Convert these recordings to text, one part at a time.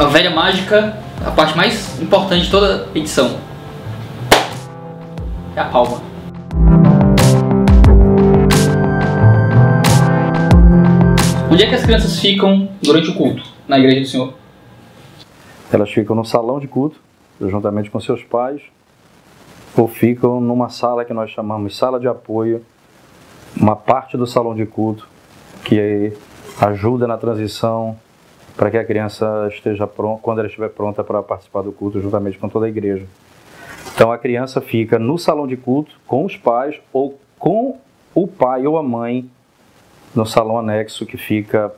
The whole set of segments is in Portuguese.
A velha mágica, a parte mais importante de toda edição. É a palma. Onde é que as crianças ficam durante o culto, na igreja do Senhor? Elas ficam no salão de culto, juntamente com seus pais, ou ficam numa sala que nós chamamos sala de apoio, uma parte do salão de culto que ajuda na transição para que a criança esteja pronta, quando ela estiver pronta para participar do culto, juntamente com toda a igreja. Então a criança fica no salão de culto com os pais ou com o pai ou a mãe no salão anexo que fica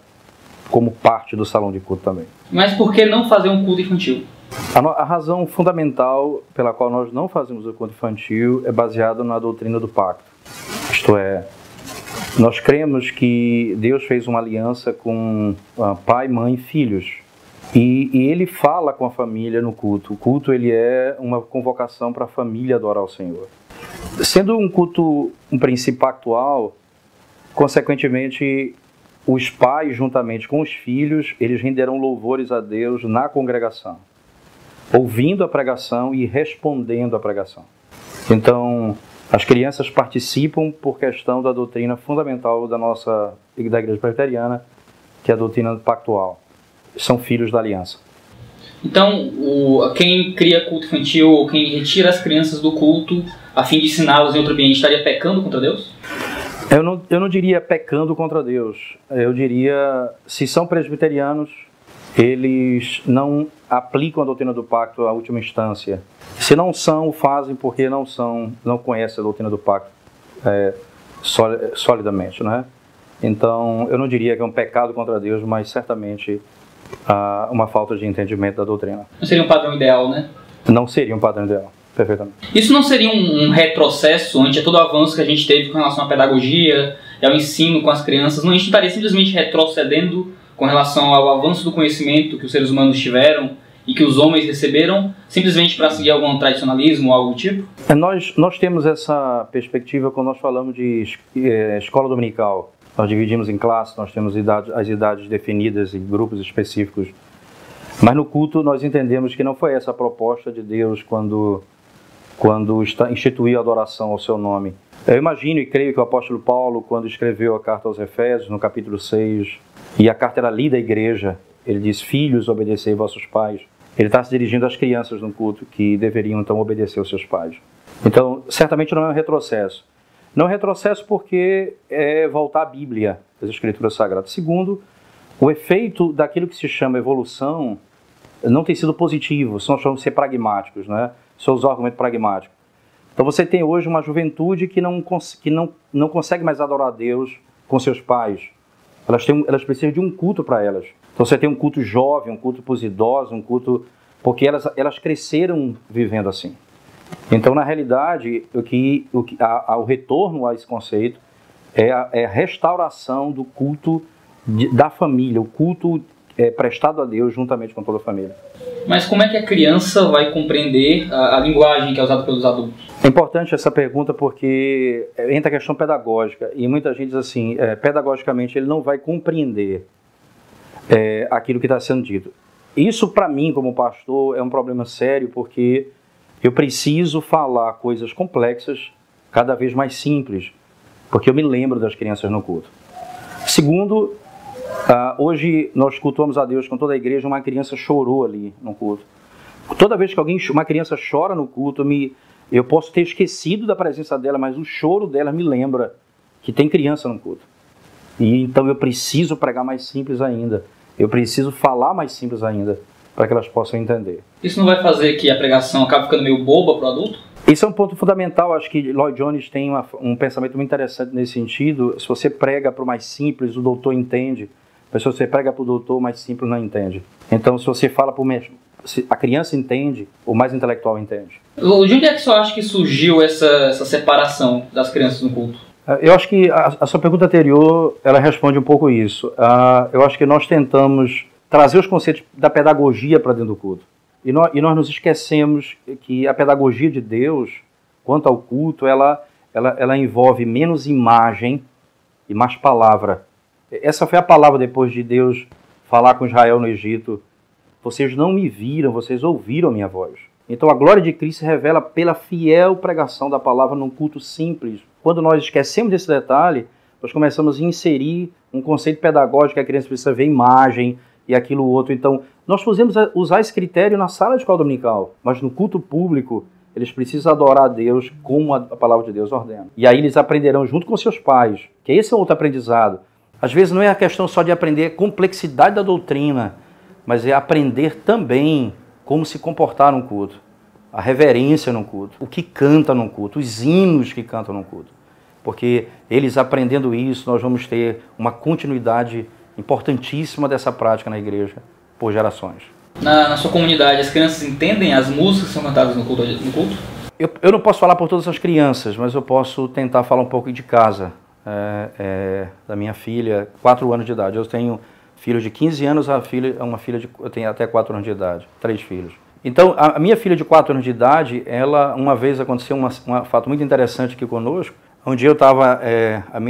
como parte do salão de culto também. Mas por que não fazer um culto infantil? A razão fundamental pela qual nós não fazemos o culto infantil é baseada na doutrina do pacto. Isto é, nós cremos que Deus fez uma aliança com pai, mãe e filhos. E Ele fala com a família no culto. O culto ele é uma convocação para a família adorar o Senhor. Sendo um culto um princípio pactual, consequentemente, os pais, juntamente com os filhos, eles renderão louvores a Deus na congregação, ouvindo a pregação e respondendo à pregação. Então, as crianças participam por questão da doutrina fundamental da Igreja Presbiteriana, que é a doutrina pactual. São filhos da aliança. Então, quem cria culto infantil ou quem retira as crianças do culto a fim de ensiná-las em outro ambiente estaria pecando contra Deus? Eu não diria pecando contra Deus. Eu diria, se são presbiterianos, eles não aplicam a doutrina do pacto à última instância. Se não são, fazem porque não conhecem a doutrina do pacto solidamente, não é? Então, eu não diria que é um pecado contra Deus, mas certamente uma falta de entendimento da doutrina. Não seria um padrão ideal, né? Não seria um padrão ideal, perfeitamente. Isso não seria um retrocesso ante todo o avanço que a gente teve com relação à pedagogia e ao ensino com as crianças? Não, a gente estaria simplesmente retrocedendo com relação ao avanço do conhecimento que os seres humanos tiveram e que os homens receberam, simplesmente para seguir algum tradicionalismo ou algo do tipo? Nós temos essa perspectiva quando nós falamos de escola dominical. Nós dividimos em classes, nós temos as idades definidas em grupos específicos. Mas no culto nós entendemos que não foi essa a proposta de Deus quando instituiu a adoração ao seu nome. Eu imagino e creio que o apóstolo Paulo, quando escreveu a carta aos Efésios, no capítulo 6, e a carta era lida à igreja, ele diz: filhos, obedecei vossos pais. Ele está se dirigindo às crianças no culto, que deveriam então obedecer aos seus pais. Então, certamente não é um retrocesso. Não é um retrocesso porque é voltar à Bíblia, às Escrituras Sagradas. Segundo, o efeito daquilo que se chama evolução não tem sido positivo, se nós chamamos de ser pragmáticos, né? Se eu usar o argumento pragmático. Então você tem hoje uma juventude que não consegue mais adorar a Deus com seus pais. Elas precisam de um culto para elas. Então você tem um culto jovem, um culto para os idosos, um culto... porque elas cresceram vivendo assim. Então, na realidade, o retorno a esse conceito é a restauração do culto da família, o culto prestado a Deus juntamente com toda a família. Mas como é que a criança vai compreender a linguagem que é usada pelos adultos? É importante essa pergunta porque entra a questão pedagógica. E muita gente diz assim, pedagogicamente ele não vai compreender aquilo que está sendo dito. Isso, para mim, como pastor, é um problema sério porque eu preciso falar coisas complexas cada vez mais simples, porque eu me lembro das crianças no culto. Segundo, hoje nós cultuamos a Deus com toda a igreja, uma criança chorou ali no culto. Toda vez que uma criança chora no culto, eu posso ter esquecido da presença dela, mas o choro dela me lembra que tem criança no culto. E então eu preciso pregar mais simples ainda, eu preciso falar mais simples ainda, para que elas possam entender. Isso não vai fazer que a pregação acabe ficando meio boba para o adulto? Isso é um ponto fundamental. Acho que Lloyd Jones tem um pensamento muito interessante nesse sentido. Se você prega para o mais simples, o doutor entende. Mas se você prega para o doutor, o mais simples não entende. Então, se você fala para o mesmo, a criança entende, o mais intelectual entende. De onde é que você acha que surgiu essa separação das crianças no culto? Eu acho que a sua pergunta anterior, ela responde um pouco isso. Eu acho que nós tentamos trazer os conceitos da pedagogia para dentro do culto. E nós nos esquecemos que a pedagogia de Deus, quanto ao culto, ela envolve menos imagem e mais palavra. Essa foi a palavra depois de Deus falar com Israel no Egito, vocês não me viram, vocês ouviram a minha voz. Então a glória de Cristo se revela pela fiel pregação da palavra num culto simples. Quando nós esquecemos desse detalhe, nós começamos a inserir um conceito pedagógico que a criança precisa ver imagem e aquilo outro. Então, nós podemos usar esse critério na sala de escola dominical, mas no culto público, eles precisam adorar a Deus como a palavra de Deus ordena. E aí eles aprenderão junto com seus pais, que esse é outro aprendizado. Às vezes não é a questão só de aprender a complexidade da doutrina, mas é aprender também como se comportar num culto, a reverência num culto, o que canta num culto, os hinos que cantam num culto. Porque eles aprendendo isso, nós vamos ter uma continuidade importantíssima dessa prática na igreja por gerações. Na sua comunidade, as crianças entendem as músicas que são cantadas no culto? Eu não posso falar por todas as crianças, mas eu posso tentar falar um pouco de casa, da minha filha, 4 anos de idade. Eu tenho filhos de 15 anos, eu tenho até 4 anos de idade, 3 filhos. Então, a minha filha de 4 anos de idade, uma vez aconteceu um fato muito interessante aqui conosco. Um dia eu estava,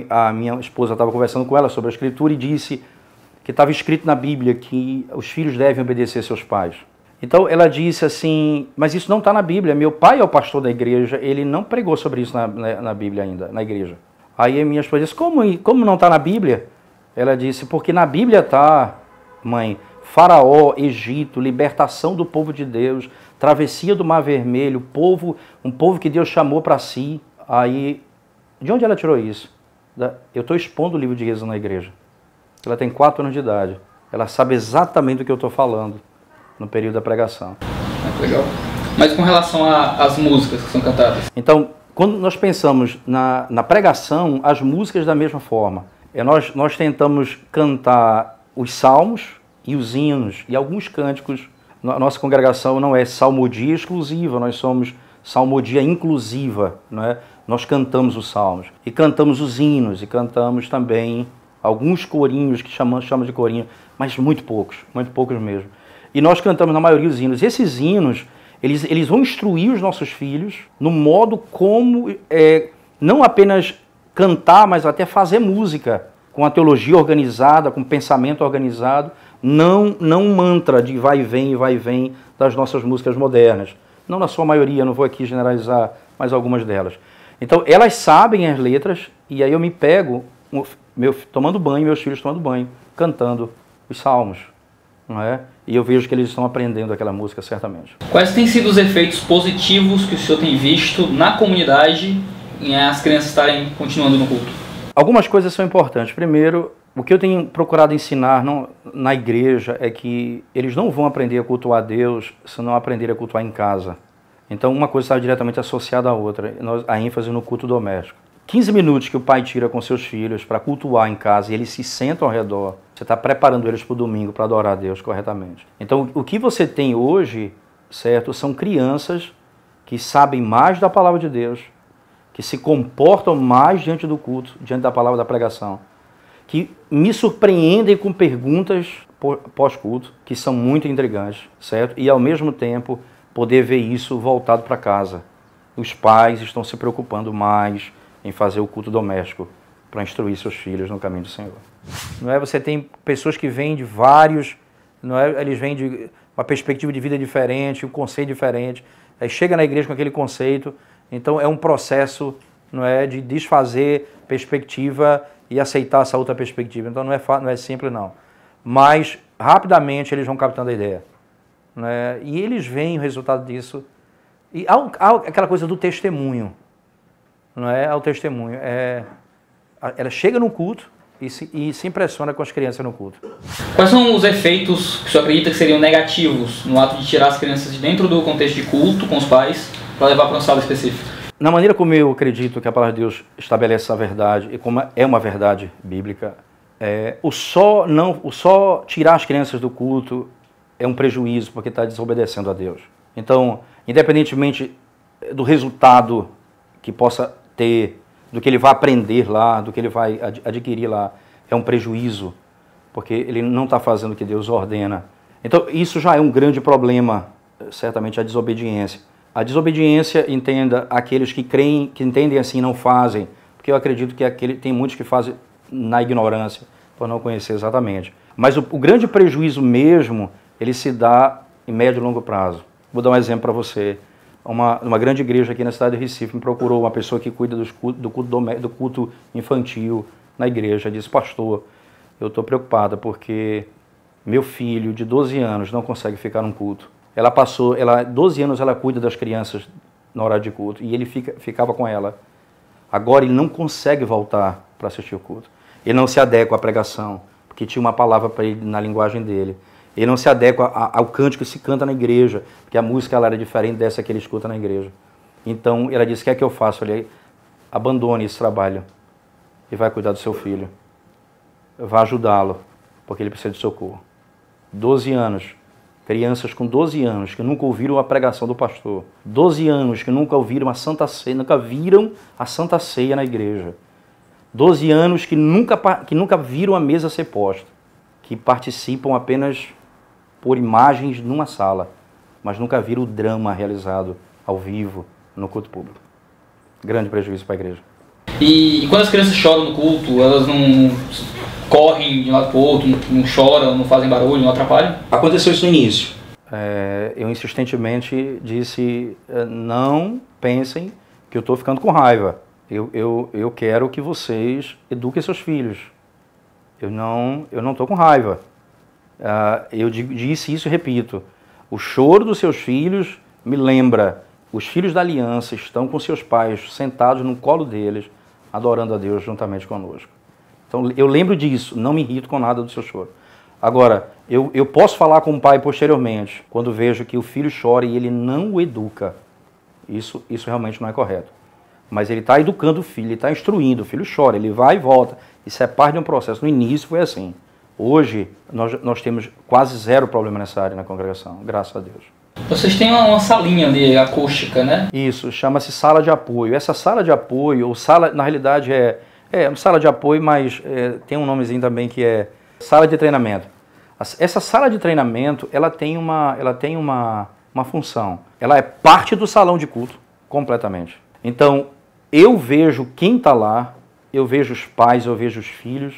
a minha esposa estava conversando com ela sobre a Escritura e disse que estava escrito na Bíblia que os filhos devem obedecer seus pais. Então ela disse assim, mas isso não está na Bíblia, meu pai é o pastor da igreja, ele não pregou sobre isso na Bíblia ainda, na igreja. Aí a minha esposa disse, como não está na Bíblia? Ela disse, porque na Bíblia está, mãe, Faraó, Egito, libertação do povo de Deus, travessia do Mar Vermelho, um povo que Deus chamou para si. Aí, de onde ela tirou isso? Eu estou expondo o livro de Êxodo na igreja. Ela tem 4 anos de idade. Ela sabe exatamente do que eu estou falando no período da pregação. Legal. Mas com relação às músicas que são cantadas? Então, quando nós pensamos na pregação, as músicas da mesma forma. Nós tentamos cantar os salmos e os hinos e alguns cânticos. Nossa congregação não é salmodia exclusiva, nós somos salmodia inclusiva, não é? Nós cantamos os salmos e cantamos os hinos e cantamos também alguns corinhos que chamamos de corinho, mas muito poucos mesmo. E nós cantamos na maioria os hinos. E esses hinos, eles vão instruir os nossos filhos no modo como, não apenas cantar, mas até fazer música, com a teologia organizada, com o pensamento organizado, não um mantra de vai e vem das nossas músicas modernas. Não na sua maioria, não vou aqui generalizar, mas algumas delas. Então, elas sabem as letras, e aí eu me pego tomando banho, meus filhos tomando banho, cantando os salmos, não é? E eu vejo que eles estão aprendendo aquela música, certamente. Quais têm sido os efeitos positivos que o senhor tem visto na comunidade em as crianças estarem continuando no culto? Algumas coisas são importantes. Primeiro, o que eu tenho procurado ensinar na igreja é que eles não vão aprender a cultuar a Deus se não aprenderem a cultuar em casa. Então, uma coisa está diretamente associada à outra, a ênfase no culto doméstico. 15 minutos que o pai tira com seus filhos para cultuar em casa e eles se sentam ao redor, você está preparando eles para o domingo para adorar a Deus corretamente. Então, o que você tem hoje, certo, são crianças que sabem mais da palavra de Deus, que se comportam mais diante do culto, diante da palavra da pregação, que me surpreendem com perguntas pós-culto, que são muito intrigantes, certo? E, ao mesmo tempo, poder ver isso voltado para casa. Os pais estão se preocupando mais em fazer o culto doméstico para instruir seus filhos no caminho do Senhor. Não é? Você tem pessoas que vêm de vários, não é? Eles vêm de uma perspectiva de vida diferente, um conceito diferente, aí chega na igreja com aquele conceito, então é um processo, não é, de desfazer perspectiva e aceitar essa outra perspectiva. Então não é simples não, mas rapidamente eles vão captando a ideia, não é? E eles veem o resultado disso. E há aquela coisa do testemunho. Não é o testemunho, ela chega no culto e se impressiona com as crianças no culto. Quais são os efeitos que o senhor acredita que seriam negativos no ato de tirar as crianças de dentro do contexto de culto com os pais para levar para uma sala específica? Na maneira como eu acredito que a palavra de Deus estabelece essa verdade e como é uma verdade bíblica, o só tirar as crianças do culto é um prejuízo porque está desobedecendo a Deus. Então, independentemente do resultado que possa ter, do que ele vai aprender lá, do que ele vai adquirir lá, é um prejuízo, porque ele não está fazendo o que Deus ordena. Então, isso já é um grande problema, certamente, a desobediência. A desobediência, entenda, aqueles que creem, que entendem assim, não fazem, porque eu acredito que tem muitos que fazem na ignorância, por não conhecer exatamente. Mas o grande prejuízo mesmo ele se dá em médio e longo prazo. Vou dar um exemplo para você. Uma grande igreja aqui na cidade de Recife me procurou uma pessoa que cuida do culto infantil na igreja. Disse, pastor, eu estou preocupada porque meu filho de 12 anos não consegue ficar num culto. 12 anos ela cuida das crianças na hora de culto e ele ficava com ela. Agora ele não consegue voltar para assistir o culto. Ele não se adequa à pregação, porque tinha uma palavra para ele na linguagem dele. Ele não se adequa ao cântico que se canta na igreja, porque a música ela era diferente dessa que ele escuta na igreja. Então ela disse, o que é que eu faço? Eu falei, abandone esse trabalho e vai cuidar do seu filho. Vai ajudá-lo, porque ele precisa de socorro. 12 anos, crianças com 12 anos que nunca ouviram a pregação do pastor. 12 anos que nunca ouviram a Santa Ceia, nunca viram a Santa Ceia na igreja. 12 anos que nunca viram a mesa ser posta, que participam apenas por imagens numa sala, mas nunca viram o drama realizado ao vivo no culto público. Grande prejuízo para a igreja. E quando as crianças choram no culto, elas não correm de um lado para o outro, não choram, não fazem barulho, não atrapalham? Aconteceu isso no início. Eu insistentemente disse, não pensem que eu estou ficando com raiva. Eu quero que vocês eduquem seus filhos. Eu não estou com raiva. Eu disse isso e repito. O choro dos seus filhos me lembra. Os filhos da aliança estão com seus pais sentados no colo deles, adorando a Deus juntamente conosco. Então eu lembro disso, não me irrito com nada do seu choro. Agora, eu posso falar com o pai posteriormente, quando vejo que o filho chora e ele não o educa. Isso realmente não é correto. Mas ele está educando o filho, ele está instruindo, o filho chora, ele vai e volta. Isso é parte de um processo. No início foi assim. Hoje, nós temos quase zero problema nessa área na congregação, graças a Deus. Vocês têm uma salinha ali, acústica, né? Isso, chama-se sala de apoio. Essa sala de apoio, ou sala, na realidade é uma sala de apoio, mas tem um nomezinho também que é sala de treinamento. Essa sala de treinamento, ela tem uma função. Ela é parte do salão de culto, completamente. Então, eu vejo quem está lá, eu vejo os pais, eu vejo os filhos,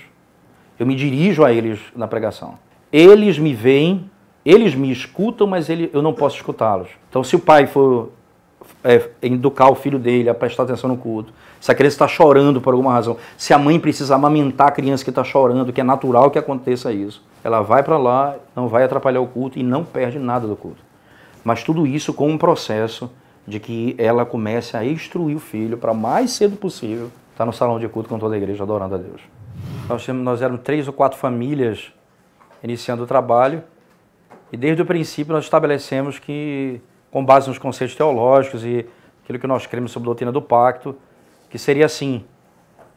eu me dirijo a eles na pregação. Eles me veem, eles me escutam, mas eu não posso escutá-los. Então, se o pai for educar o filho dele a prestar atenção no culto, se a criança está chorando por alguma razão, se a mãe precisa amamentar a criança que está chorando, que é natural que aconteça isso, ela vai para lá, não vai atrapalhar o culto e não perde nada do culto. Mas tudo isso com um processo de que ela comece a instruir o filho para mais cedo possível estar no salão de culto com toda a igreja adorando a Deus. Nós éramos 3 ou 4 famílias iniciando o trabalho e desde o princípio nós estabelecemos que, com base nos conceitos teológicos e aquilo que nós cremos sobre a doutrina do pacto, que seria assim.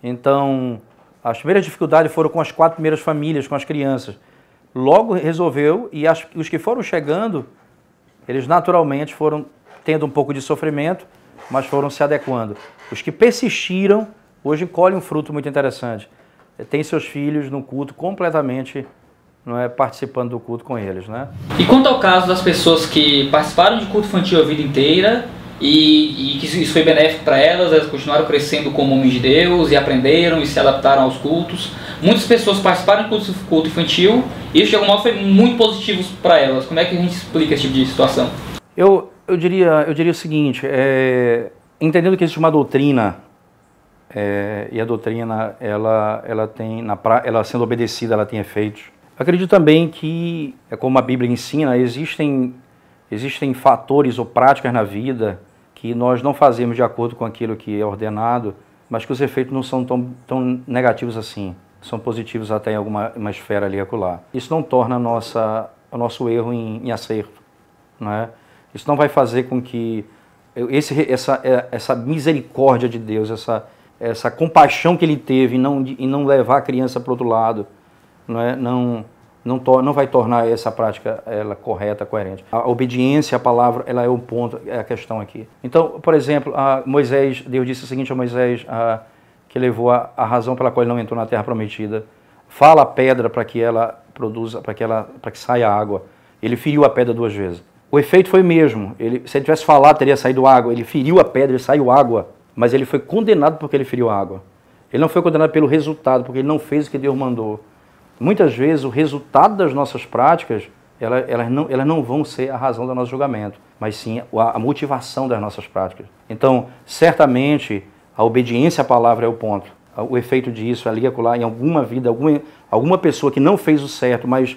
Então, as primeiras dificuldades foram com as 4 primeiras famílias, com as crianças. Logo resolveu e os que foram chegando, eles naturalmente foram tendo um pouco de sofrimento, mas foram se adequando. Os que persistiram, hoje colhem um fruto muito interessante. Tem seus filhos no culto completamente, participando do culto com eles, né? E quanto ao caso das pessoas que participaram de culto infantil a vida inteira e que isso foi benéfico para elas continuaram crescendo como homens de Deus e aprenderam e se adaptaram aos cultos. Muitas pessoas participaram de culto infantil e isso de algum modo foi muito positivo para elas. Como é que a gente explica esse tipo de situação? Eu diria o seguinte, entendendo que existe uma doutrina, e a doutrina, ela sendo obedecida, ela tem efeitos. Eu acredito também que, como a Bíblia ensina, existem fatores ou práticas na vida que nós não fazemos de acordo com aquilo que é ordenado, mas que os efeitos não são tão negativos assim. São positivos até em alguma esfera ali e acolá. Isso não torna o nosso erro em acerto, não é? Isso não vai fazer com que essa misericórdia de Deus, essa compaixão que Ele teve em não levar a criança para o outro lado, não vai tornar essa prática correta, coerente. A obediência à palavra, ela é o ponto, é a questão aqui. Então, por exemplo, Deus disse o seguinte a Moisés, que levou a razão pela qual ele não entrou na terra prometida. Fala a pedra para que ela produza, para que saia água. Ele feriu a pedra 2 vezes. O efeito foi o mesmo. Se ele tivesse falado, teria saído água. Ele feriu a pedra, e saiu água. Mas ele foi condenado porque ele feriu a água. Ele não foi condenado pelo resultado, porque ele não fez o que Deus mandou. Muitas vezes o resultado das nossas práticas elas não vão ser a razão do nosso julgamento, mas sim a motivação das nossas práticas. Então, certamente, a obediência à palavra é o ponto. O efeito disso, ali e acolá, em alguma vida, alguma pessoa que não fez o certo, mas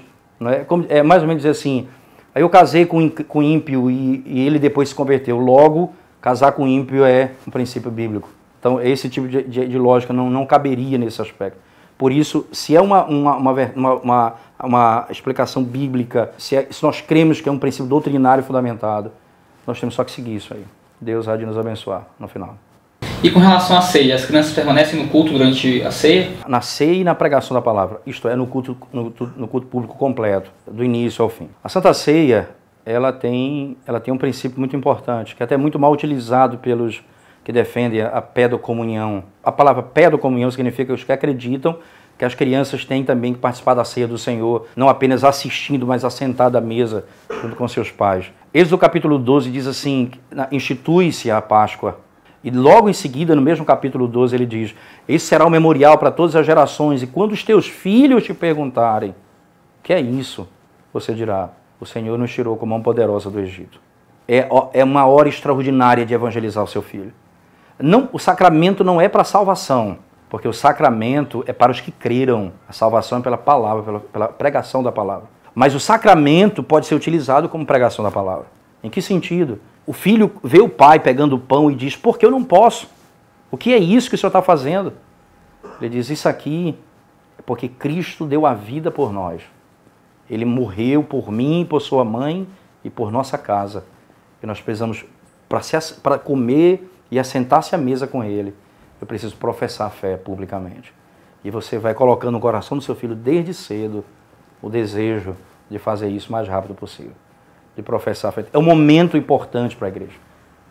é mais ou menos dizer assim, aí eu casei com ímpio e ele depois se converteu. Logo, casar com ímpio é um princípio bíblico. Então, esse tipo de lógica não caberia nesse aspecto. Por isso, se é uma explicação bíblica, se nós cremos que é um princípio doutrinário fundamentado, nós temos só que seguir isso aí. Deus há de nos abençoar no final. E com relação à ceia, as crianças permanecem no culto durante a ceia? Na ceia e na pregação da palavra, isto é, no culto público completo, do início ao fim. A Santa Ceia, ela tem um princípio muito importante, que é até muito mal utilizado pelos que defendem a pedocomunhão. A palavra pedocomunhão significa os que acreditam que as crianças têm também que participar da ceia do Senhor, não apenas assistindo, mas assentado à mesa junto com seus pais. Êxodo capítulo 12 diz assim, institui-se a Páscoa. E logo em seguida, no mesmo capítulo 12, ele diz, esse será um memorial para todas as gerações, e quando os teus filhos te perguntarem, o que é isso? Você dirá, o Senhor nos tirou com mão poderosa do Egito. É uma hora extraordinária de evangelizar o seu filho. Não, o sacramento não é para a salvação, porque o sacramento é para os que creram. A salvação é pela palavra, pela pregação da palavra. Mas o sacramento pode ser utilizado como pregação da palavra. Em que sentido? O filho vê o pai pegando o pão e diz, por que eu não posso? O que é isso que o Senhor está fazendo? Ele diz, isso aqui é porque Cristo deu a vida por nós. Ele morreu por mim, por sua mãe e por nossa casa. E nós precisamos, para comer e assentar-se à mesa com ele, eu preciso professar a fé publicamente. E você vai colocando no coração do seu filho desde cedo o desejo de fazer isso o mais rápido possível. De professar a fé. É um momento importante para a igreja,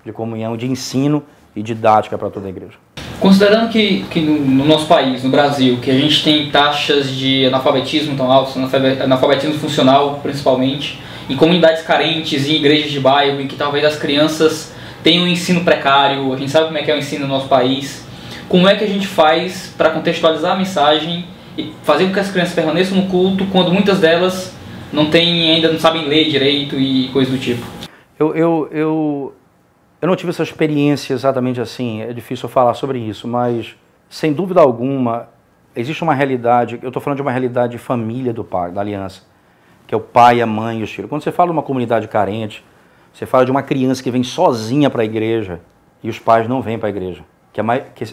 de comunhão, de ensino e didática para toda a igreja. Considerando que no nosso país, no Brasil, que a gente tem taxas de analfabetismo tão altas, analfabetismo funcional principalmente, em comunidades carentes, em igrejas de bairro, em que talvez as crianças tenham um ensino precário, a gente sabe como é que é o ensino no nosso país, como é que a gente faz para contextualizar a mensagem e fazer com que as crianças permaneçam no culto quando muitas delas ainda não sabem ler direito e coisas do tipo? Eu não tive essa experiência exatamente assim, é difícil falar sobre isso, mas sem dúvida alguma existe uma realidade, eu estou falando de uma realidade de família do pai, da aliança, que é o pai, a mãe e os filhos. Quando você fala de uma comunidade carente, você fala de uma criança que vem sozinha para a igreja e os pais não vêm para a igreja,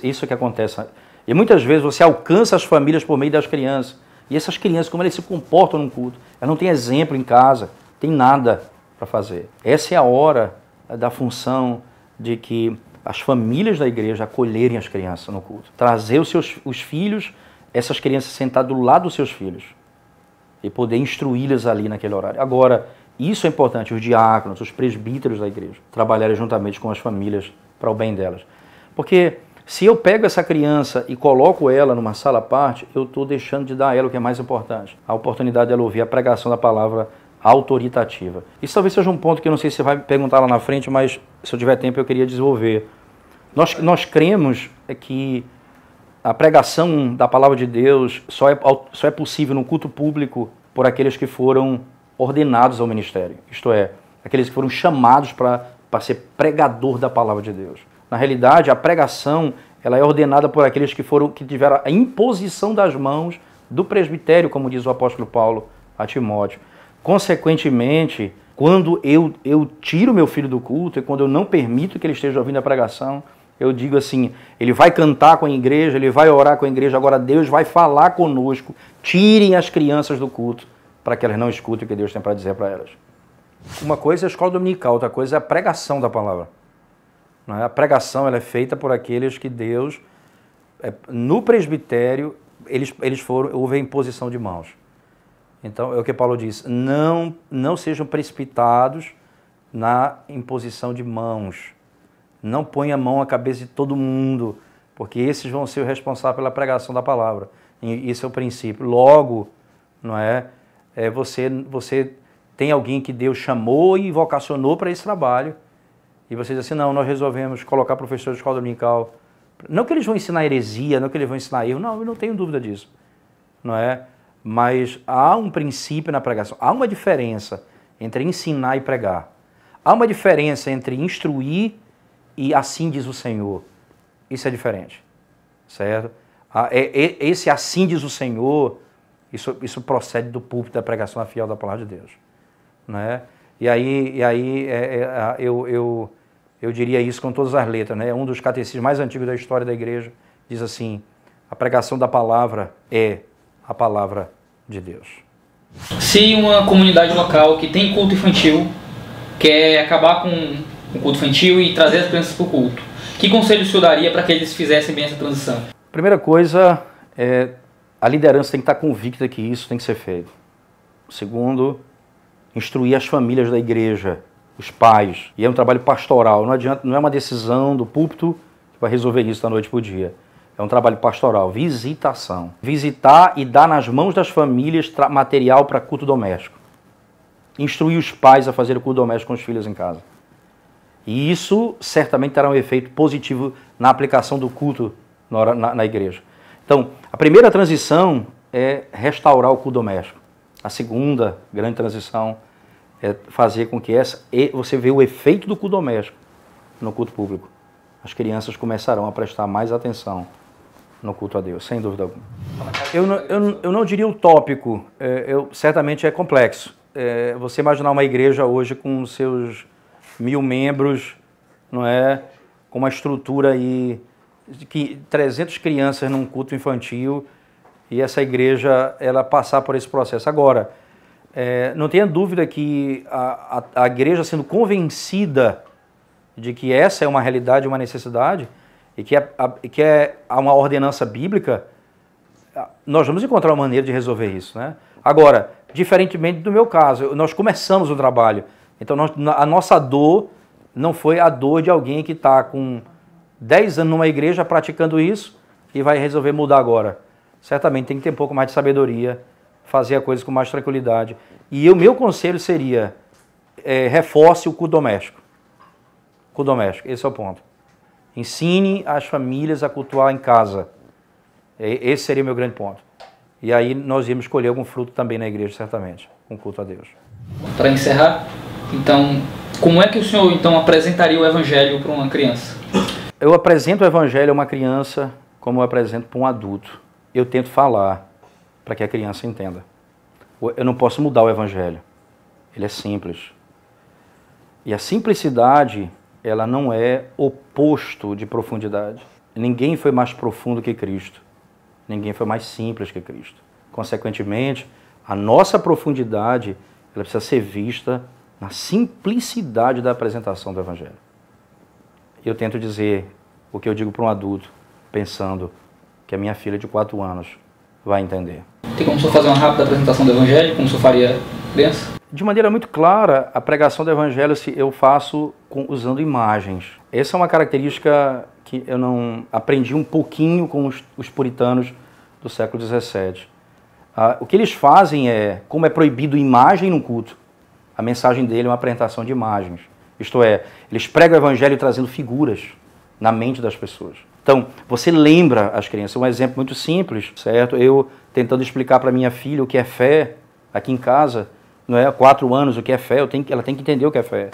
isso que acontece. E muitas vezes você alcança as famílias por meio das crianças, e essas crianças, como elas se comportam no culto, elas não têm exemplo em casa, tem nada para fazer. Essa é a hora da função de que as famílias da igreja acolherem as crianças no culto. Trazer os filhos, essas crianças sentar do lado dos seus filhos e poder instruí-las ali naquele horário. Agora, isso é importante, os diáconos, os presbíteros da igreja, trabalharem juntamente com as famílias para o bem delas. Porque se eu pego essa criança e coloco ela numa sala à parte, eu estou deixando de dar a ela o que é mais importante, a oportunidade dela ouvir a pregação da palavra autoritativa. Isso talvez seja um ponto que eu não sei se você vai perguntar lá na frente, mas se eu tiver tempo eu queria desenvolver. Nós cremos que a pregação da palavra de Deus só é possível no culto público por aqueles que foram ordenados ao ministério, isto é, aqueles que foram chamados para ser pregador da palavra de Deus. Na realidade, a pregação ela é ordenada por aqueles que tiveram a imposição das mãos do presbitério, como diz o apóstolo Paulo a Timóteo. Consequentemente, quando eu tiro meu filho do culto e quando eu não permito que ele esteja ouvindo a pregação, eu digo assim, ele vai cantar com a igreja, ele vai orar com a igreja, agora Deus vai falar conosco, tirem as crianças do culto para que elas não escutem o que Deus tem para dizer para elas. Uma coisa é a escola dominical, outra coisa é a pregação da palavra. A pregação ela é feita por aqueles que Deus, no presbitério, houve a imposição de mãos. Então, é o que Paulo diz, não sejam precipitados na imposição de mãos. Não ponha a mão à cabeça de todo mundo, porque esses vão ser os responsáveis pela pregação da palavra. E isso é o princípio. Logo, você tem alguém que Deus chamou e vocacionou para esse trabalho, e você diz assim, não, nós resolvemos colocar professores de escola dominical. Não que eles vão ensinar heresia, não que eles vão ensinar erro, não, eu não tenho dúvida disso. Mas há um princípio na pregação, há uma diferença entre ensinar e pregar. Há uma diferença entre instruir e assim diz o Senhor. Isso é diferente, certo? Esse assim diz o Senhor, isso procede do púlpito da pregação fiel da palavra de Deus, né? E aí eu diria isso com todas as letras, né? Um dos catecismos mais antigos da história da igreja diz assim: a pregação da palavra é a palavra de Deus. Se uma comunidade local que tem culto infantil quer acabar com o culto infantil e trazer as crianças para o culto, que conselho o senhor daria para que eles fizessem bem essa transição? Primeira coisa, a liderança tem que estar convicta que isso tem que ser feito. Segundo, instruir as famílias da igreja, os pais. E é um trabalho pastoral, não adianta, não é uma decisão do púlpito que vai resolver isso da noite para o dia. É um trabalho pastoral, visitação. Visitar e dar nas mãos das famílias material para culto doméstico. Instruir os pais a fazer o culto doméstico com os filhos em casa. E isso certamente terá um efeito positivo na aplicação do culto na igreja. Então, a primeira transição é restaurar o culto doméstico. A segunda grande transição é fazer com que você veja o efeito do culto doméstico no culto público. As crianças começarão a prestar mais atenção no culto a Deus, sem dúvida alguma. Eu não diria utópico, certamente é complexo. Você imaginar uma igreja hoje com seus 1000 membros, não é? Com uma estrutura aí de 300 crianças num culto infantil e essa igreja ela passar por esse processo. Agora, não tenha dúvida que a igreja sendo convencida de que essa é uma realidade, uma necessidade e que é uma ordenança bíblica, nós vamos encontrar uma maneira de resolver isso, né? Agora, diferentemente do meu caso, nós começamos o trabalho, então a nossa dor não foi a dor de alguém que está com 10 anos numa igreja praticando isso e vai resolver mudar agora. Certamente tem que ter um pouco mais de sabedoria, fazer a coisa com mais tranquilidade. E o meu conselho seria, reforce o culto doméstico. Culto doméstico, esse é o ponto. Ensine as famílias a cultuar em casa. Esse seria o meu grande ponto. E aí nós íamos colher algum fruto também na igreja, certamente, com culto a Deus. Para encerrar, então, como é que o senhor então apresentaria o evangelho para uma criança? Eu apresento o evangelho a uma criança como eu apresento para um adulto. Eu tento falar para que a criança entenda. Eu não posso mudar o evangelho. Ele é simples. E a simplicidade, ela não é oposto de profundidade. Ninguém foi mais profundo que Cristo. Ninguém foi mais simples que Cristo. Consequentemente, a nossa profundidade ela precisa ser vista na simplicidade da apresentação do evangelho. Eu tento dizer o que eu digo para um adulto, pensando que a minha filha de 4 anos vai entender. Tem como o senhor fazer uma rápida apresentação do evangelho, como o senhor faria criança? De maneira muito clara, a pregação do evangelho eu faço usando imagens. Essa é uma característica que eu não aprendi um pouquinho com os puritanos do século XVII. O que eles fazem como é proibido imagem no culto, a mensagem dele é uma apresentação de imagens. Isto é, eles pregam o evangelho trazendo figuras na mente das pessoas. Então, você lembra as crianças. Um exemplo muito simples, certo? Eu tentando explicar para minha filha o que é fé aqui em casa, não é? 4 anos, o que é fé, ela tem que entender o que é fé.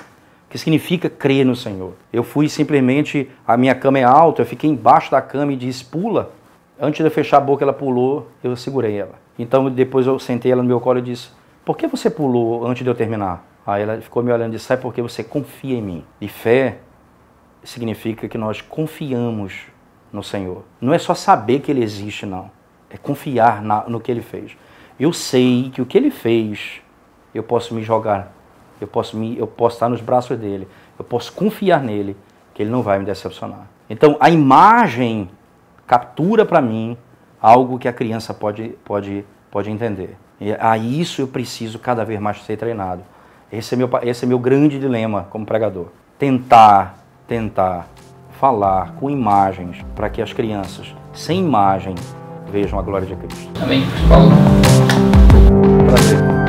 O que significa crer no Senhor. Eu fui simplesmente, a minha cama é alta, eu fiquei embaixo da cama e disse, pula. Antes de eu fechar a boca, ela pulou, eu segurei ela. Então, depois eu sentei ela no meu colo e disse, por que você pulou antes de eu terminar? Aí ela ficou me olhando e disse, sabe por que você confia em mim? E fé significa que nós confiamos no Senhor. Não é só saber que Ele existe, não. É confiar no que Ele fez. Eu sei que o que Ele fez, eu posso me jogar, eu posso estar nos braços dEle, eu posso confiar nele, que Ele não vai me decepcionar. Então, a imagem captura para mim algo que a criança pode entender. E a isso eu preciso cada vez mais ser treinado. Esse é meu grande dilema como pregador. Tentar falar com imagens para que as crianças, sem imagem, vejam a glória de Cristo. Amém. Paulo. Prazer.